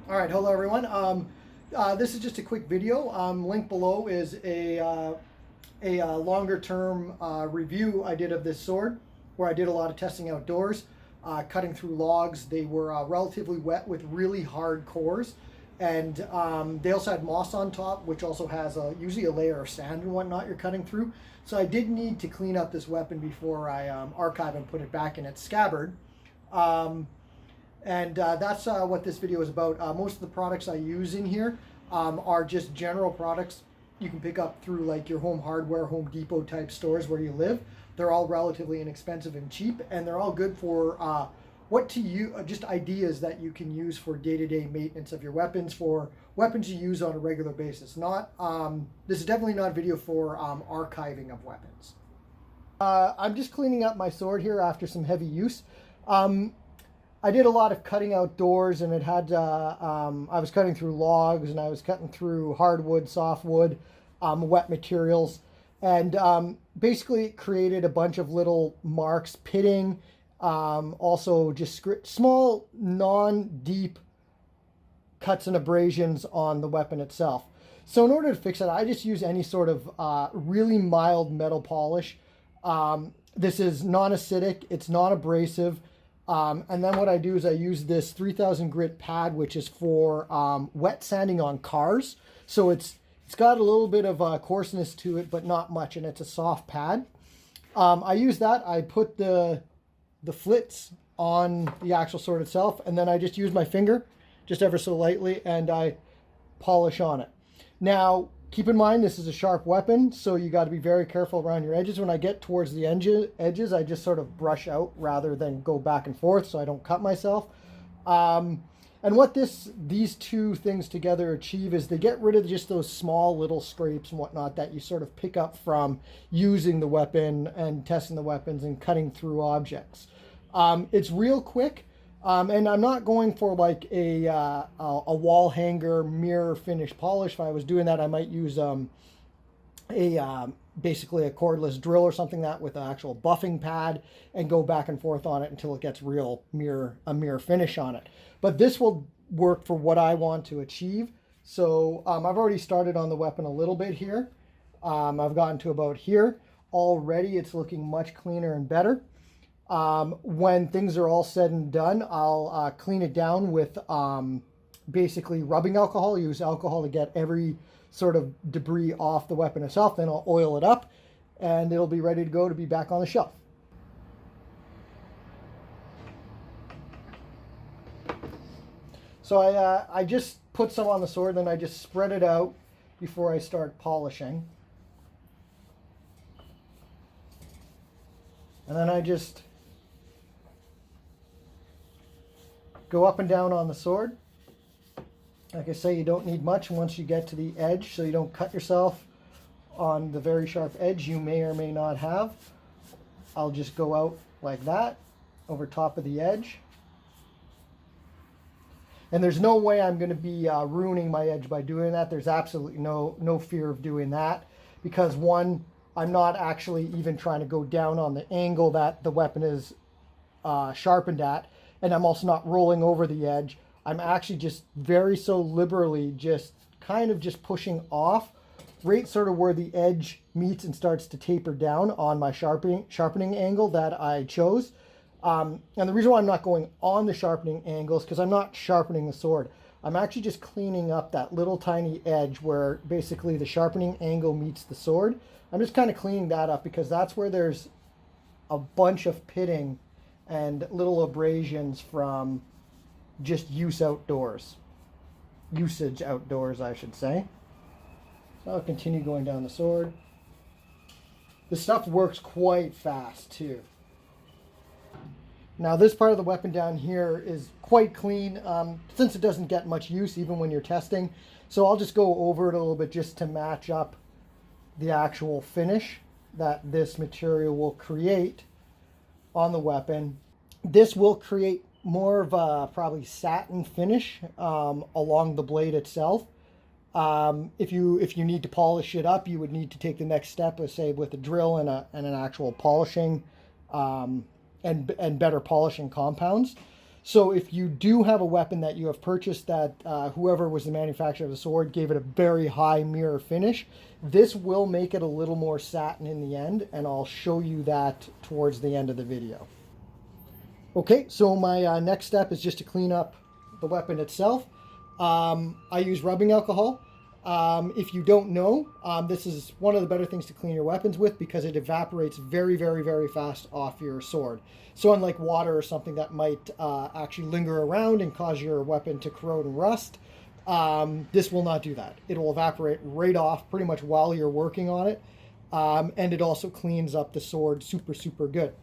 All right, hello everyone. This is just a quick video. Link below is a longer term review I did of this sword, where I did a lot of testing outdoors, cutting through logs. They were relatively wet with really hard cores, and they also had moss on top, which also has usually a layer of sand and whatnot you're cutting through. So I did need to clean up this weapon before I archive and put it back in its scabbard. That's what this video is about. Most of the products I use in here are just general products you can pick up through like your Home Hardware, Home Depot type stores where you live. They're all relatively inexpensive and cheap, and they're all good for what to use, just ideas that you can use for day-to-day maintenance of your weapons, for weapons you use on a regular basis. Not this is definitely not a video for archiving of weapons. I'm just cleaning up my sword here after some heavy use. I did a lot of cutting outdoors, and it had I was cutting through logs, and I was cutting through hardwood, softwood, wet materials, and basically it created a bunch of little marks, pitting, also just small non-deep cuts and abrasions on the weapon itself. So in order to fix it, I just use any sort of really mild metal polish. This is non-acidic, it's not abrasive. And then what I do is I use this 3000 grit pad, which is for wet sanding on cars. So it's got a little bit of coarseness to it, but not much, and it's a soft pad. I use that. I put the flits on the actual sword itself, and then I just use my finger, just ever so lightly, and I polish on it. Now, keep in mind, this is a sharp weapon, so you got to be very careful around your edges. When I get towards the edges, I just sort of brush out rather than go back and forth so I don't cut myself. And what these two things together achieve is they get rid of just those small little scrapes and whatnot that you sort of pick up from using the weapon and testing the weapons and cutting through objects. It's real quick. And I'm not going for like a wall hanger mirror finish polish. If I was doing that, I might use basically a cordless drill or something that with an actual buffing pad and go back and forth on it until it gets real a mirror finish on it. But this will work for what I want to achieve. So I've already started on the weapon a little bit here. I've gotten to about here. Already it's looking much cleaner and better. When things are all said and done, I'll clean it down with basically rubbing alcohol. Use alcohol to get every sort of debris off the weapon itself. Then I'll oil it up, and it'll be ready to go to be back on the shelf. So I just put some on the sword, then I just spread it out before I start polishing. And then I just go up and down on the sword. Like I say, you don't need much once you get to the edge, so you don't cut yourself on the very sharp edge you may or may not have. I'll just go out like that over top of the edge. And there's no way I'm going to be ruining my edge by doing that. There's absolutely no fear of doing that, because one, I'm not actually even trying to go down on the angle that the weapon is sharpened at, and I'm also not rolling over the edge. I'm actually just very so liberally just kind of just pushing off right sort of where the edge meets and starts to taper down on my sharpening angle that I chose. And the reason why I'm not going on the sharpening angle is because I'm not sharpening the sword. I'm actually just cleaning up that little tiny edge where basically the sharpening angle meets the sword. I'm just kind of cleaning that up because that's where there's a bunch of pitting and little abrasions from just usage outdoors, I should say. So I'll continue going down the sword. The stuff works quite fast too. Now this part of the weapon down here is quite clean since it doesn't get much use even when you're testing. So I'll just go over it a little bit just to match up the actual finish that this material will create on the weapon. This will create more of a probably satin finish along the blade itself. If you need to polish it up, you would need to take the next step, let's say with a drill and an actual polishing and better polishing compounds. So if you do have a weapon that you have purchased that whoever was the manufacturer of the sword gave it a very high mirror finish, this will make it a little more satin in the end, and I'll show you that towards the end of the video. Okay, so my next step is just to clean up the weapon itself. I use rubbing alcohol. If you don't know, this is one of the better things to clean your weapons with because it evaporates very, very, very fast off your sword. So unlike water or something that might actually linger around and cause your weapon to corrode and rust, this will not do that. It will evaporate right off pretty much while you're working on it. And it also cleans up the sword super, super good.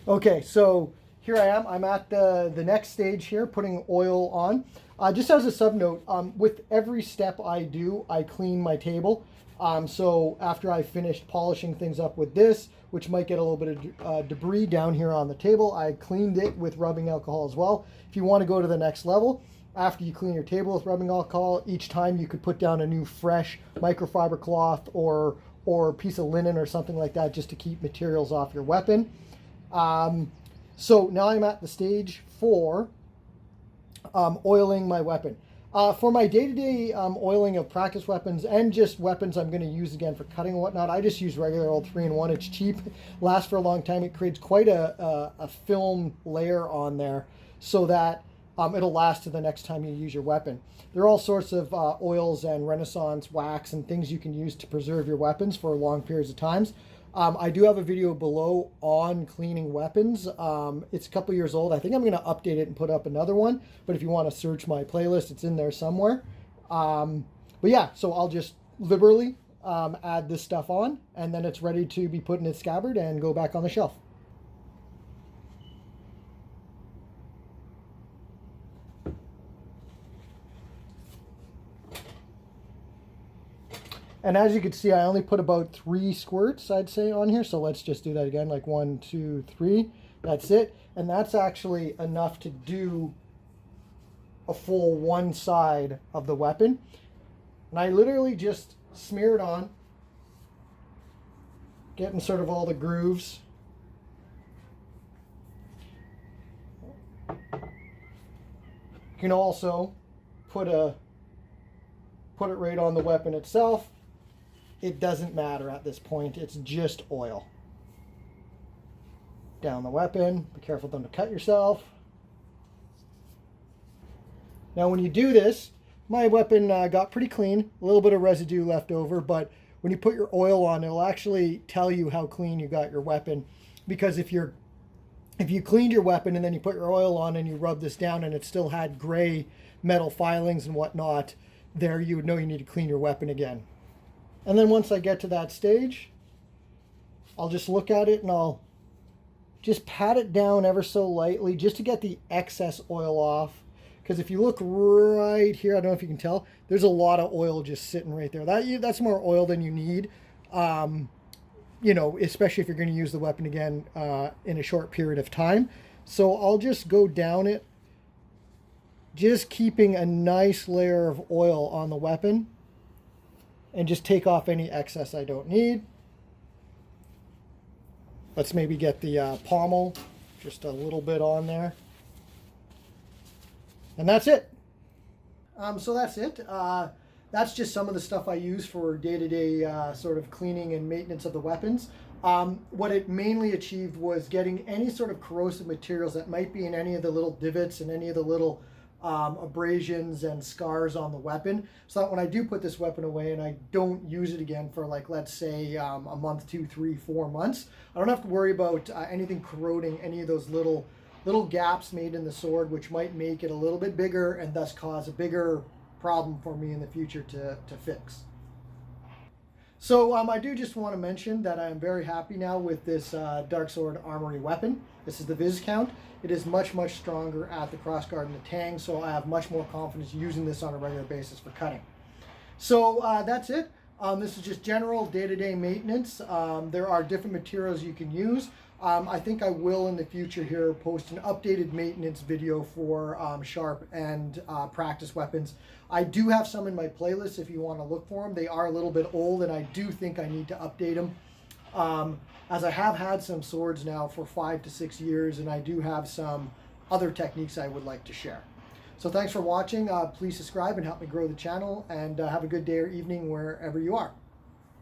Okay, so here I am. I'm at the next stage here, putting oil on. Just as a sub note, with every step I do, I clean my table. So after I finished polishing things up with this, which might get a little bit of debris down here on the table, I cleaned it with rubbing alcohol as well. If you want to go to the next level, after you clean your table with rubbing alcohol, each time you could put down a new fresh microfiber cloth or piece of linen or something like that just to keep materials off your weapon. So now I'm at the stage for oiling my weapon. For my day-to-day oiling of practice weapons and just weapons I'm going to use again for cutting and whatnot, I just use regular old 3-in-1. It's cheap, lasts for a long time. It creates quite a film layer on there so that it'll last to the next time you use your weapon. There are all sorts of oils and Renaissance wax and things you can use to preserve your weapons for long periods of times. I do have a video below on cleaning weapons. It's a couple years old. I think I'm going to update it and put up another one. But if you want to search my playlist, it's in there somewhere. But yeah, so I'll just liberally add this stuff on, and then it's ready to be put in its scabbard and go back on the shelf. And as you can see, I only put about 3 squirts, I'd say, on here. So let's just do that again, like 1, 2, 3. That's it. And that's actually enough to do a full one side of the weapon. And I literally just smear it on, getting sort of all the grooves. You can also put it right on the weapon itself. It doesn't matter at this point. It's just oil. Down the weapon. Be careful don't to cut yourself. Now when you do this, my weapon got pretty clean. A little bit of residue left over, but when you put your oil on, it'll actually tell you how clean you got your weapon. Because if you cleaned your weapon and then you put your oil on and you rub this down and it still had gray metal filings and whatnot, there you would know you need to clean your weapon again. And then once I get to that stage, I'll just look at it and I'll just pat it down ever so lightly just to get the excess oil off. Because if you look right here, I don't know if you can tell, there's a lot of oil just sitting right there. That's more oil than you need, you know, especially if you're going to use the weapon again in a short period of time. So I'll just go down it, just keeping a nice layer of oil on the weapon, and just take off any excess I don't need. Let's maybe get the pommel, just a little bit on there. And that's it. So that's it. That's just some of the stuff I use for day-to-day sort of cleaning and maintenance of the weapons. What it mainly achieved was getting any sort of corrosive materials that might be in any of the little divots and any of the little abrasions and scars on the weapon, so that when I do put this weapon away and I don't use it again for, like, let's say a month, 2, 3, 4 months, I don't have to worry about anything corroding any of those little gaps made in the sword, which might make it a little bit bigger and thus cause a bigger problem for me in the future to fix. So I do just want to mention that I am very happy now with this Darksword Armory weapon. This is the Viscount. It is much, much stronger at the crossguard and the tang, so I have much more confidence using this on a regular basis for cutting. So that's it. This is just general day-to-day maintenance. There are different materials you can use. I think I will in the future here post an updated maintenance video for sharp and practice weapons. I do have some in my playlist if you want to look for them. They are a little bit old and I do think I need to update them. As I have had some swords now for 5 to 6 years, and I do have some other techniques I would like to share. So thanks for watching. Please subscribe and help me grow the channel, and have a good day or evening wherever you are.